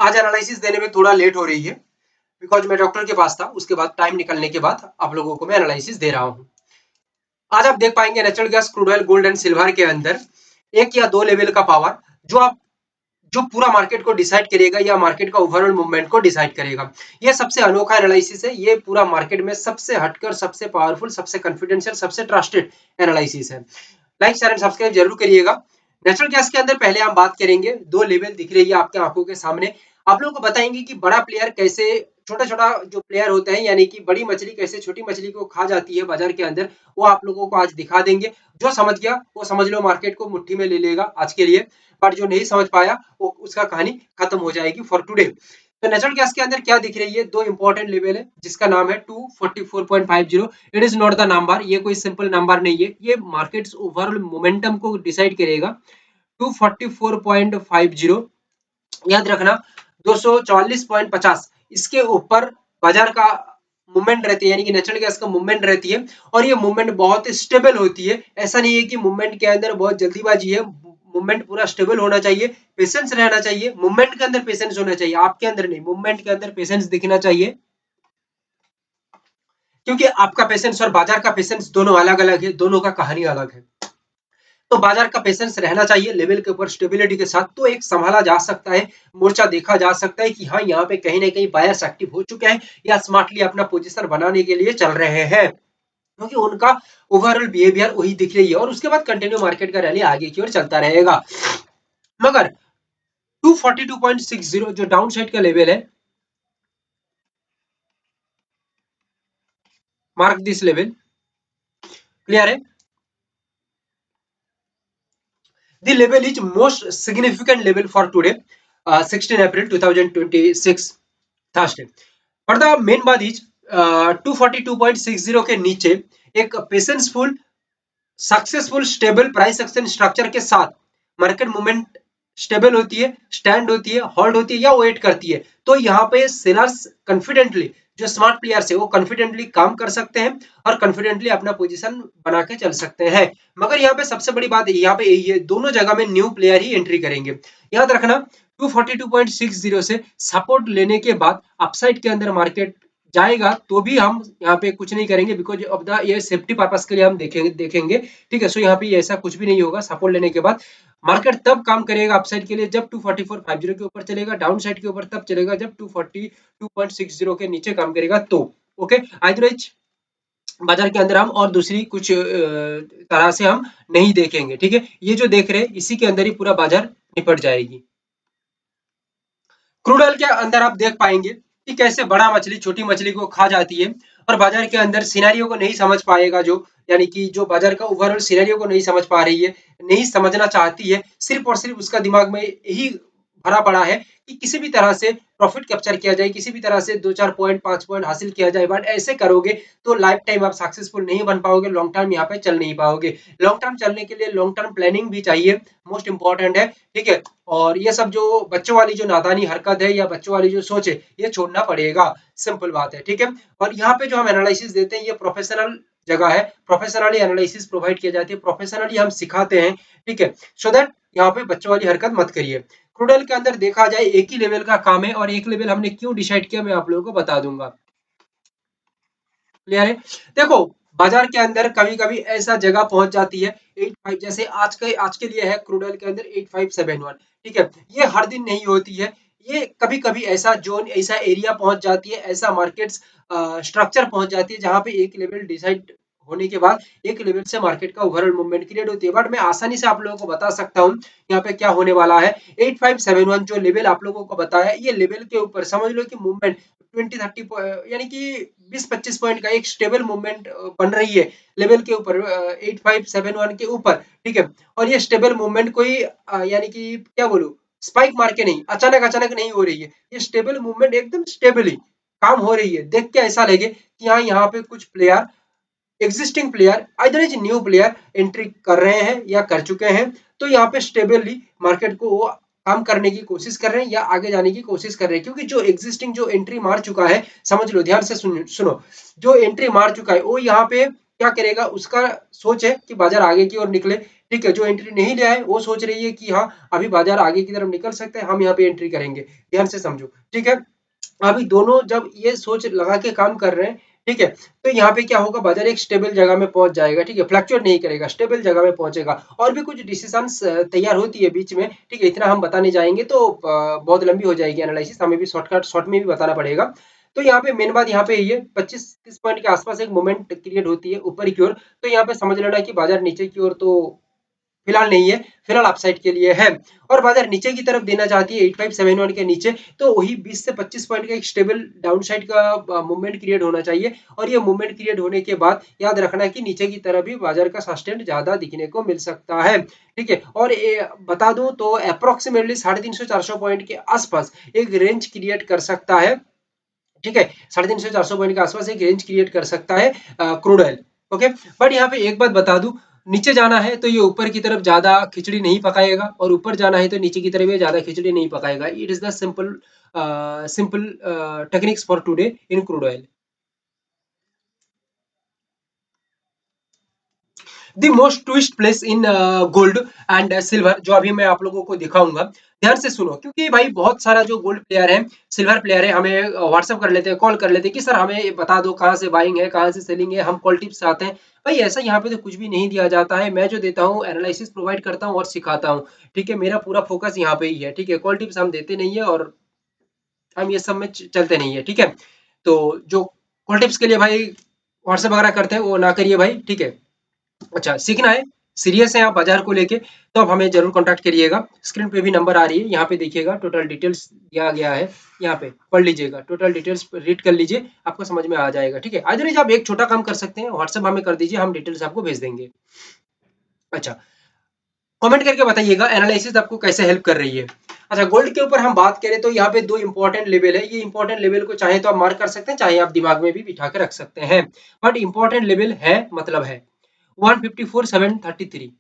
आज एनालिसिस देने में थोड़ा लेट हो रही है बिकॉज मैं डॉक्टर के पास था, उसके बाद टाइम निकलने के बाद आप लोगों को मैं एनालिसिस दे रहा हूँ। आज आप देख पाएंगे natural gas, crude oil, gold and silver के अंदर एक या दो लेवल का पावर जो पूरा मार्केट को डिसाइड करेगा या मार्केट का ओवरऑल मूवमेंट को डिसाइड करेगा। ये सबसे अनोखा एनालिसिस है, ये पूरा मार्केट में सबसे हटकर, सबसे पावरफुल, सबसे कॉन्फिडेंशियल, सबसे ट्रस्टेड एनालिसिस है। लाइक शेयर एंड सब्सक्राइब जरूर करिएगा। नेचुरल गैस के अंदर पहले हम बात करेंगे, दो लेवल दिख रही है आपके आंखों के सामने। आप लोगों को बताएंगे कि बड़ा प्लेयर कैसे, छोटा छोटा जो प्लेयर होते हैं यानी कि बड़ी मछली कैसे छोटी मछली को खा जाती है बाजार के अंदर, वो आप लोगों को आज दिखा देंगे। जो समझ गया वो समझ लो मार्केट को मुट्ठी में ले लेगा आज के लिए, बट जो नहीं समझ पाया वो उसका कहानी खत्म हो जाएगी फॉर टुडे। तो नेचुरल गैस के अंदर क्या दिख रही है, दो इंपॉर्टेंट लेवल है जिसका नाम है 244.50। It is not the number, ये कोई सिंपल नंबर नहीं है, ये मार्केट्स ओवरऑल मोमेंटम को डिसाइड करेगा। 244.50 याद रखना, 244.50 इसके ऊपर बाजार का मूवमेंट रहती है, यानी कि नेचुरल गैस का मूवमेंट रहती है। और ये मूवमेंट बहुत स्टेबल होती है, ऐसा नहीं है कि मूवमेंट के अंदर बहुत जल्दीबाजी है। मूवमेंट पूरा स्टेबल होना चाहिए, पेशेंस रहना चाहिए, मूवमेंट के अंदर पेशेंस होना चाहिए, आपके अंदर नहीं, मूवमेंट के अंदर पेशेंस दिखना चाहिए। क्योंकि आपका पेशेंस और बाजार का पेशेंस दोनों अलग अलग है, दोनों का कहानी अलग है। तो बाजार का पेशेंस रहना चाहिए लेवल के ऊपर स्टेबिलिटी के साथ, तो एक संभाला जा सकता है, मोर्चा देखा जा सकता है कि हाँ यहाँ पे कहीं ना कहीं बायर्स एक्टिव हो चुके हैं या स्मार्टली अपना पोजीशन बनाने के लिए चल रहे हैं, क्योंकि उनका ओवरऑल बिहेवियर वही दिख रही है। और उसके बाद कंटिन्यू मार्केट का रैली आगे की ओर चलता रहेगा। मगर 242.60 जो डाउन साइड का लेवल है, मार्क दिस लेवल, क्लियर है? The level is most significant level for today, 16 April 2026 Thursday. और द मेन बात इज 242.60 के नीचे एक patienceful, successful, stable price action structure के साथ मार्केट मूवमेंट स्टेबल होती है, स्टैंड होती है, होल्ड होती है या वेट करती है, तो यहाँ पे सेलर्स कॉन्फिडेंटली, जो स्मार्ट प्लेयर्स है वो कॉन्फिडेंटली काम कर सकते हैं और कॉन्फिडेंटली अपना पोजीशन बना के चल सकते हैं। मगर यहाँ पे सबसे बड़ी बात यहाँ पे यही है, दोनों जगह में न्यू प्लेयर ही एंट्री करेंगे। याद रखना 242.60 से सपोर्ट लेने के बाद अपसाइड के अंदर मार्केट जाएगा तो भी हम यहाँ पे कुछ नहीं करेंगे, बिकॉज ऑफ द ये सेफ्टी पर्पस के लिए हम देखेंगे। ठीक है, सो यहाँ पे ऐसा कुछ भी नहीं होगा। सपोर्ट लेने के बाद मार्केट तब काम करेगा अपसाइड के लिए जब 244.50 के ऊपर चलेगा, डाउन साइड के ऊपर तब चलेगा जब 242.60 के नीचे काम करेगा। तो ओके, अदरवाइज बाजार के अंदर हम और दूसरी कुछ तरह से हम नहीं देखेंगे। ठीक है, ये जो देख रहे हैं इसी के अंदर ही पूरा बाजार निपट जाएगी। क्रूड ऑयल के अंदर आप देख पाएंगे कि कैसे बड़ा मछली छोटी मछली को खा जाती है और बाजार के अंदर सिनेरियो को नहीं समझ पाएगा, जो यानी कि जो बाजार का ओवरऑल सिनेरियो को नहीं समझ पा रही है, नहीं समझना चाहती है, सिर्फ और सिर्फ उसका दिमाग में यही भरा पड़ा है कि किसी भी तरह से प्रॉफिट कैप्चर किया जाए, किसी भी तरह से 2-4 पॉइंट 5 पॉइंट हासिल किया जाए। बट ऐसे करोगे तो लाइफ टाइम आप सक्सेसफुल नहीं बन पाओगे, लॉन्ग टर्म यहाँ पे चल नहीं पाओगे। लॉन्ग टर्म चलने के लिए लॉन्ग टर्म प्लानिंग भी चाहिए, मोस्ट इंपॉर्टेंट है। ठीक है, और ये सब जो बच्चों वाली जो नादानी हरकत है या बच्चों वाली जो सोच है ये छोड़ना पड़ेगा, सिंपल बात है। ठीक है, और यहाँ पे जो हम एनालिसिस देते हैं ये प्रोफेशनल जगह है, प्रोफेशनली एनालिसिस प्रोवाइड किया जाती है, प्रोफेशनली हम सिखाते हैं। ठीक है, सो दैट यहाँ पे बच्चों वाली हरकत मत करिए। क्रूड ऑयल के अंदर देखा जाए एक ही लेवल का काम है और एक लेवल हमने क्यों डिसाइड किया मैं आप लोगों को बता दूंगा। क्लियर है? देखो बाजार के अंदर कभी कभी ऐसा जगह पहुंच जाती है 85, जैसे आज के लिए है क्रूड ऑयल के अंदर 8571। ठीक है, ये हर दिन नहीं होती है, ये कभी कभी ऐसा जोन, ऐसा एरिया पहुंच जाती है, ऐसा मार्केट्स स्ट्रक्चर पहुंच जाती है जहां पे एक लेवल डिसाइड होने के बाद एक लेवल से मार्केट का ओवरऑल मूवमेंट क्रिएट होती है। बट मैं आसानी से आप लोगों को बता सकता हूँ यहाँ पे क्या होने वाला है। 8571 जो लेवल आप लोगों को बताया, ये लेवल के ऊपर समझ लो कि मूवमेंट 20-30 यानी कि 20-25 पॉइंट का एक स्टेबल मूवमेंट बन रही है लेवल के ऊपर, 8571 के ऊपर। ठीक है, और ये स्टेबल मूवमेंट कोई यानी कि क्या बोलूं, स्पाइक मार के नहीं, अचानक अचानक नहीं हो रही है, ये स्टेबल मूवमेंट एकदम स्टेबली काम हो रही है। देख के ऐसा लगे कि हाँ यहाँ पे कुछ player, existing player, either is new player entry कर रहे हैं या कर चुके हैं, तो यहाँ पे स्टेबली मार्केट को वो काम करने की कोशिश कर रहे हैं या आगे जाने की कोशिश कर रहे हैं। क्योंकि जो एग्जिस्टिंग जो एंट्री मार चुका है, समझ लो ध्यान से सुनो, जो एंट्री मार चुका है वो यहाँ पे क्या करेगा, उसका सोच है कि बाजार आगे की ओर निकले, ठीक है। जो एंट्री नहीं लिया है वो सोच रही है कि हाँ अभी बाजार आगे की तरफ निकल सकते हैं, हम यहाँ पे एंट्री करेंगे। ध्यान से समझो, ठीक है। अभी दोनों जब ये सोच लगा के काम कर रहे हैं, ठीक है, तो यहाँ पे क्या होगा, बाजार एक स्टेबल जगह में पहुंच जाएगा, ठीक है, फ्लक्चुएट नहीं करेगा, स्टेबल जगह में पहुंचेगा। और भी कुछ डिसीजंस तैयार होती है बीच में, ठीक है, इतना हम बताने जाएंगे तो बहुत लंबी हो जाएगी एनालिसिस, हमें भी शॉर्ट में भी बताना पड़ेगा। तो यहाँ पे मेन बात यहाँ पे ये 25-30 पॉइंट के आसपास एक मोमेंट क्रिएट होती है ऊपर की ओर, तो यहाँ पे समझ लेना कि बाजार नीचे की ओर तो फिलहाल नहीं है, फिलहाल अपसाइड के लिए है। और बाजार नीचे की तरफ देना चाहती है 8571 के नीचे, तो वही 20 से 25 पॉइंट का एक स्टेबल डाउन साइड का मूवमेंट क्रिएट होना चाहिए। और ये मूवमेंट क्रिएट होने के बाद याद रखना कि नीचे की तरफ भी बाजार का सस्टेन ज्यादा दिखने को मिल सकता है, ठीक है। और बता दूं तो अप्रोक्सीमेटली 350-400 पॉइंट के आसपास एक रेंज क्रिएट कर सकता है, ठीक है। 350-400 पॉइंट के आसपास एक रेंज क्रिएट कर सकता है क्रूड ऑयल, ओके। बट यहाँ पे एक बात बता दूं, नीचे जाना है तो ये ऊपर की तरफ ज्यादा खिचड़ी नहीं पकाएगा, और ऊपर जाना है तो नीचे की तरफ ये ज्यादा खिचड़ी नहीं पकाएगा। It is the simple simple techniques for today in crude oil. The most twist place in gold and silver, जो अभी मैं आप लोगों को दिखाऊंगा, ध्यान से सुनो, क्योंकि भाई बहुत सारा जो गोल्ड प्लेयर है, सिल्वर प्लेयर है, हमें व्हाट्सअप कर लेते हैं, कॉल कर लेते हैं कि सर हमें ये बता दो कहाँ से बाइंग है, कहाँ से सेलिंग है, हम कॉल टिप्स आते हैं। भाई ऐसा यहाँ पे तो कुछ भी नहीं दिया जाता है, मैं जो देता हूँ एनालिसिस प्रोवाइड करता हूँ और सिखाता हूँ, ठीक है। मेरा पूरा फोकस यहाँ पे ही है, ठीक है। कॉल टिप्स हम देते नहीं है और हम ये सब में चलते नहीं है, ठीक है। तो जो कॉल टिप्स के लिए भाई व्हाट्सएप वगैरह करते हैं वो ना करिए भाई, ठीक है। अच्छा, सीखना है, सीरियस है आप बाजार को लेके, तो आप हमें जरूर कांटेक्ट करिएगा। स्क्रीन पे भी नंबर आ रही है, यहाँ पे देखिएगा, टोटल डिटेल्स दिया गया है, यहाँ पे पढ़ लीजिएगा, टोटल डिटेल्स रीड कर लीजिए, आपको समझ में आ जाएगा, ठीक है। अदरवाइज आप एक छोटा काम कर सकते हैं, व्हाट्सएप हमें कर दीजिए, हम डिटेल्स आपको भेज देंगे। अच्छा, कमेंट करके बताइएगा एनालिसिस आपको कैसे हेल्प कर रही है। अच्छा, गोल्ड के ऊपर हम बात करें तो यहाँ पे दो इंपॉर्टेंट लेवल है, ये इंपॉर्टेंट लेवल को चाहे तो आप मार्क कर सकते हैं, चाहे आप दिमाग में भी बिठा के रख सकते हैं, बट इंपॉर्टेंट लेवल है, मतलब है 154,733,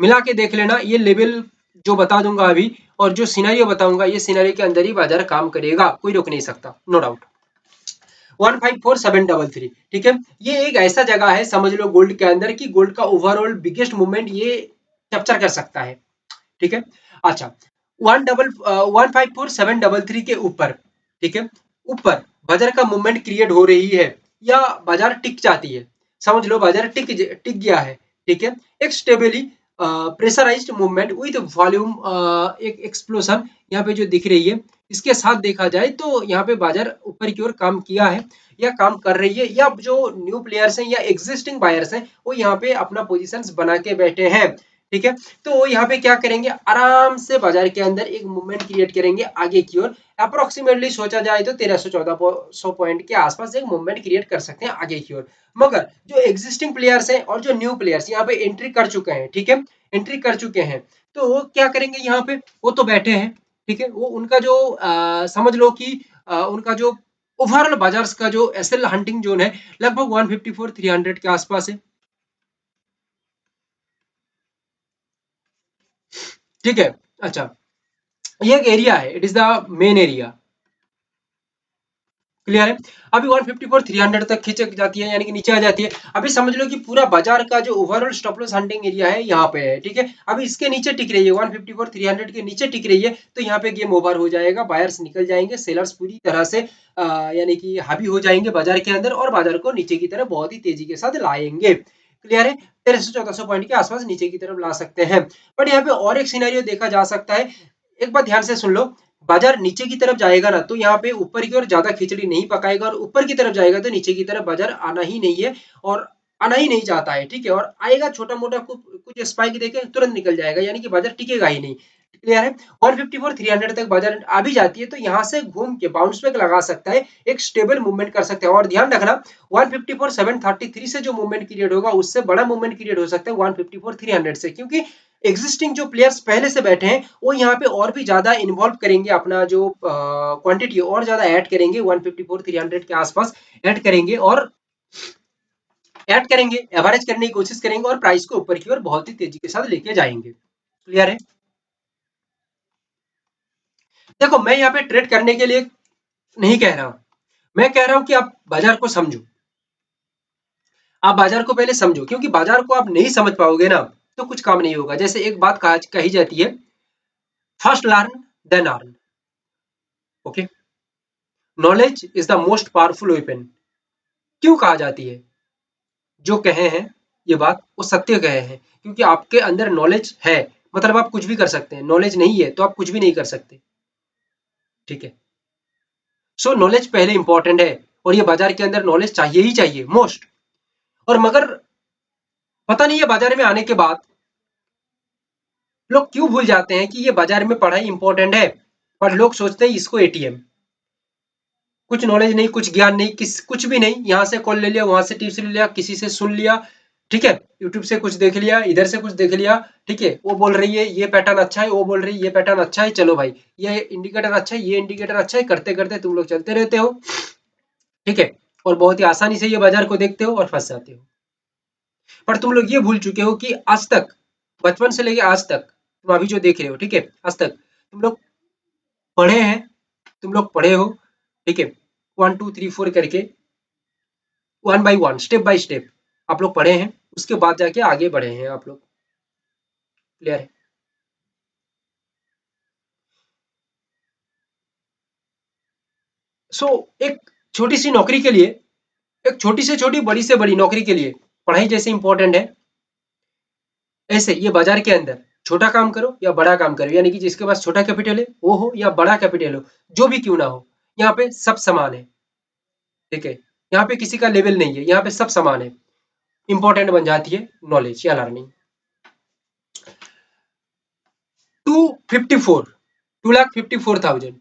मिला के देख लेना। ये लेवल जो बता दूंगा अभी और जो सिनेरियो बताऊंगा, ये सिनेरियो के अंदर ही बाजार काम करेगा, कोई रोक नहीं सकता, नो डाउट। 154,733, ठीक है। ये एक ऐसा जगह है समझ लो गोल्ड के अंदर की गोल्ड का ओवरऑल बिगेस्ट मूवमेंट ये कैप्चर कर सकता है, ठीक है। अच्छा, 154,733 के ऊपर, ठीक है, ऊपर बाजार का मूवमेंट क्रिएट हो रही है या बाजार टिक जाती है, समझ लो बाजार टिक टिक गया है, ठीक है। एक stably pressurized movement with volume, एक एक्सप्लोशन यहाँ पे जो दिख रही है, इसके साथ देखा जाए तो यहाँ पे बाजार ऊपर की ओर काम किया है या काम कर रही है, या जो न्यू प्लेयर्स हैं या एग्जिस्टिंग बायर्स हैं वो यहाँ पे अपना पोजीशंस बना के बैठे हैं, ठीक है। तो वो यहाँ पे क्या करेंगे, आराम से बाजार के अंदर एक मूवमेंट क्रिएट करेंगे आगे की ओर, अप्रोक्सीमेटली सोचा जाए तो 1300-1400 पॉइंट के आसपास एक मूवमेंट क्रिएट कर सकते हैं आगे की ओर। मगर जो एग्जिस्टिंग प्लेयर्स हैं और जो न्यू प्लेयर्स यहाँ पे एंट्री कर चुके हैं, ठीक है, एंट्री कर चुके हैं, तो वो क्या करेंगे यहाँ पे, वो तो बैठे हैं, ठीक है। वो उनका जो समझ लो कि उनका जो ओवरऑल बाजार का जो एसएल हंटिंग जोन है लगभग 154-300 के आसपास है, ठीक है। अच्छा, ये एक एरिया है, it is the main area, clear है। अभी 154 300 तक खींच जाती है, यानी कि नीचे आ जाती है। अभी समझ लो कि पूरा बाजार का जो overall stop loss hunting area है यहाँ पे है, ठीक है। अभी इसके नीचे टिक रही है, 154 300 के नीचे टिक रही है, तो यहाँ पे गेम ओवर हो जाएगा, बायर्स निकल जाएंगे, सेलर्स पूरी तरह से यानी कि हावी हो जाएंगे बाजार के अंदर और बाजार को नीचे की तरफ बहुत ही तेजी के साथ लाएंगे, क्लियर है। 1300-1400 पॉइंट के आसपास नीचे की तरफ ला सकते हैं। बट यहाँ पे और एक सिनेरियो देखा जा सकता है, एक बात ध्यान से सुन लो, बाजार नीचे की तरफ जाएगा ना तो यहाँ पे ऊपर की ओर ज्यादा खिचड़ी नहीं पकाएगा, और ऊपर की तरफ जाएगा तो नीचे की तरफ बाजार आना ही नहीं है, और आना ही नहीं चाहता है, ठीक है। और आएगा छोटा मोटा कुछ स्पाइक देके तुरंत निकल जाएगा, यानी कि बाजार टिकेगा ही नहीं, क्लियर है। 154 300 तक बाजार आ भी जाती है तो यहाँ से घूम के बाउंस बैक लगा सकता है, एक स्टेबल मूवमेंट कर सकते हैं। और ध्यान रखना 154 733 से जो मूवमेंट क्रिएट होगा उससे बड़ा मूवमेंट क्रिएट हो सकता है 154 300 से, क्योंकि एग्जिस्टिंग जो प्लेयर्स पहले से बैठे हैं वो यहाँ पे और भी ज्यादा इन्वॉल्व करेंगे, अपना जो क्वांटिटी और ज्यादा ऐड करेंगे, 154 300 के आसपास ऐड करेंगे, और ऐड करेंगे, एवरेज करने की कोशिश करेंगे और प्राइस को ऊपर की ओर बहुत ही तेजी के साथ लेके जाएंगे, क्लियर है। देखो मैं यहाँ पे ट्रेड करने के लिए नहीं कह रहा हूं, मैं कह रहा हूं कि आप बाजार को समझो, आप बाजार को पहले समझो, क्योंकि बाजार को आप नहीं समझ पाओगे ना तो कुछ काम नहीं होगा। जैसे एक बात कही जाती है, first learn then earn. Okay, knowledge is the most powerful weapon. क्यों कहा जाती है? जो कहे हैं ये बात वो सत्य कहे हैं, क्योंकि आपके अंदर नॉलेज है मतलब आप कुछ भी कर सकते हैं, नॉलेज नहीं है तो आप कुछ भी नहीं कर सकते। ठीक है, सो नॉलेज पहले इंपॉर्टेंट है, और ये बाजार के अंदर नॉलेज चाहिए ही चाहिए मोस्ट। और मगर पता नहीं है बाजार में आने के बाद लोग क्यों भूल जाते हैं कि ये बाजार में पढ़ाई इंपॉर्टेंट है, पर लोग सोचते हैं इसको एटीएम। कुछ नॉलेज नहीं, कुछ ज्ञान नहीं, कुछ भी नहीं, यहाँ से कॉल ले लिया, वहां से टिप्स ले लिया, किसी से सुन लिया, ठीक है, यूट्यूब से कुछ देख लिया, इधर से कुछ देख लिया, ठीक है, वो बोल रही है ये पैटर्न अच्छा है, वो बोल रही है ये पैटर्न अच्छा है, चलो भाई ये इंडिकेटर अच्छा है, ये इंडिकेटर अच्छा है, करते करते तुम लोग चलते रहते हो। ठीक है, और बहुत ही आसानी से ये बाजार को देखते हो और फंस जाते हो। पर तुम लोग ये भूल चुके हो कि आज तक, बचपन से लेके आज तक, तुम अभी जो देख रहे हो, ठीक है, आज तक तुम लोग पढ़े हैं, तुम लोग पढ़े हो, ठीक है, 1 2 3 4 करके, one by one, step by step आप लोग पढ़े हैं, उसके बाद जाके आगे बढ़े हैं आप लोग। क्लियर है? सो एक छोटी सी नौकरी के लिए, एक छोटी से छोटी, बड़ी से बड़ी नौकरी के लिए पढ़ाई जैसे इंपॉर्टेंट है, ऐसे ये बाजार के अंदर छोटा काम करो या बड़ा काम करो, यानी कि जिसके पास छोटा कैपिटल है वो हो या बड़ा कैपिटल हो, जो भी क्यों ना हो, यहाँ पे सब समान है। ठीक है, यहाँ पे किसी का लेवल नहीं है, यहाँ पे सब समान है। इंपॉर्टेंट बन जाती है नॉलेज या लर्निंग। 254, 2,54,000,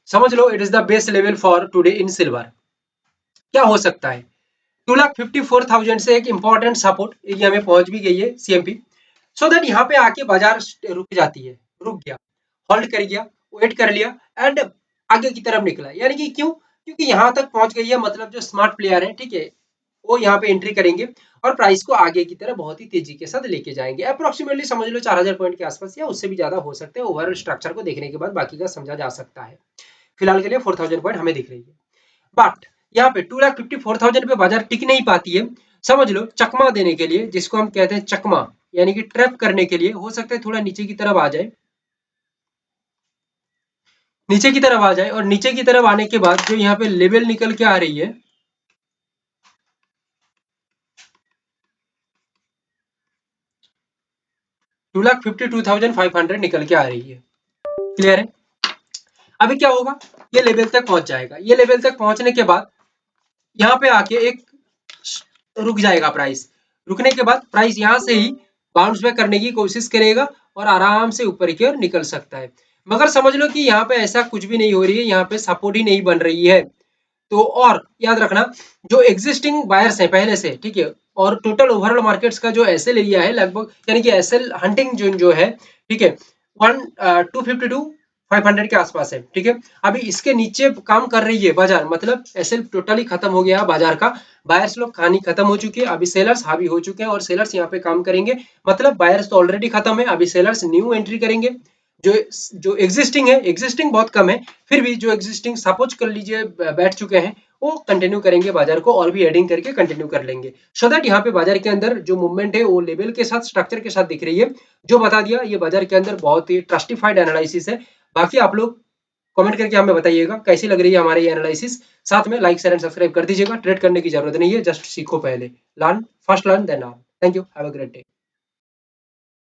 समझ लो it is the best level for today in silver. क्या हो सकता है? 2,54,000 से एक इंपॉर्टेंट सपोर्ट एरिया में पहुंच भी गई है सीएमपी, सो दैट यहाँ पे आके बाजार रुक जाती है, रुक गया, होल्ड कर गया, वेट कर लिया, एंड आगे की तरफ निकला। यानी कि क्यों? क्योंकि यहाँ तक पहुंच गई है, मतलब जो स्मार्ट प्लेयर है, ठीक है, वो यहाँ पे एंट्री करेंगे और प्राइस को आगे की तरफ बहुत ही तेजी के साथ लेके जाएंगे। अप्रोक्सीमेटली समझ लो 4,000 पॉइंट के आसपास या उससे भी ज्यादा हो सकते हैं। ओवरऑल स्ट्रक्चर को देखने के बाद बाकी का समझा जा सकता है। फिलहाल के लिए 4,000 पॉइंट हमें दिख रही है, बट यहाँ पे 2,54,000 पे बाजार टिक नहीं पाती है। समझ लो चकमा देने के लिए, जिसको हम कहते हैं चकमा, यानी कि ट्रैप करने के लिए, हो सकता है थोड़ा नीचे की तरफ आ जाए, नीचे की तरफ आ जाए, और नीचे की तरफ आने के बाद जो यहाँ पे लेवल निकल के आ रही है, 2,52,500 निकल के आ रही है। क्लियर है? अभी क्या होगा, ये लेवल तक पहुंच जाएगा, ये लेवल तक पहुंचने के बाद यहाँ पे आके एक रुक जाएगा प्राइस, रुकने के बाद प्राइस यहाँ से ही बाउंस बैक करने की कोशिश करेगा और आराम से ऊपर की ओर निकल सकता है। मगर समझ लो कि यहाँ पे ऐसा कुछ भी नहीं हो रही है, यहाँ पे सपोर्ट ही नहीं बन रही है। तो और याद रखना, जो एग्जिस्टिंग बायर्स है पहले से, ठीक है, और टोटल ओवरऑल मार्केट्स का जो एसएल एरिया है लगभग, यानी कि एसएल हंटिंग जोन जो है, ठीक है, 252 500 के आसपास है। ठीक है, अभी इसके नीचे काम कर रही है बाजार, मतलब एसएल टोटली खत्म हो गया बाजार का, बायर्स लोग कहानी खत्म हो चुकी है, अभी सेलर्स हावी हो चुके हैं और सेलर्स यहाँ पे काम करेंगे। मतलब बायर्स तो ऑलरेडी खत्म है, अभी सेलर्स न्यू एंट्री करेंगे। जो जो एग्जिस्टिंग है, एग्जिस्टिंग बहुत कम है, फिर भी जो एग्जिस्टिंग सपोज कर लीजिए बैठ चुके हैं, वो कंटिन्यू करेंगे बाजार को, और भी एडिंग करके कंटिन्यू कर लेंगे। सो दैट यहाँ पे बाजार के अंदर जो मूवमेंट है वो लेवल के साथ, स्ट्रक्चर के साथ दिख रही है। जो बता दिया, ये बाजार के अंदर बहुत ही ट्रस्टिफाइड एनालिसिस है। बाकी आप लोग कमेंट करके हमें बताइएगा कैसी लग रही है हमारी ये एनालिसिस। साथ में लाइक शेयर एंड सब्सक्राइब कर दीजिएगा। ट्रेड करने की जरूरत नहीं है, जस्ट सीखो पहले, learn first, learn then earn. Thank you, have a great day.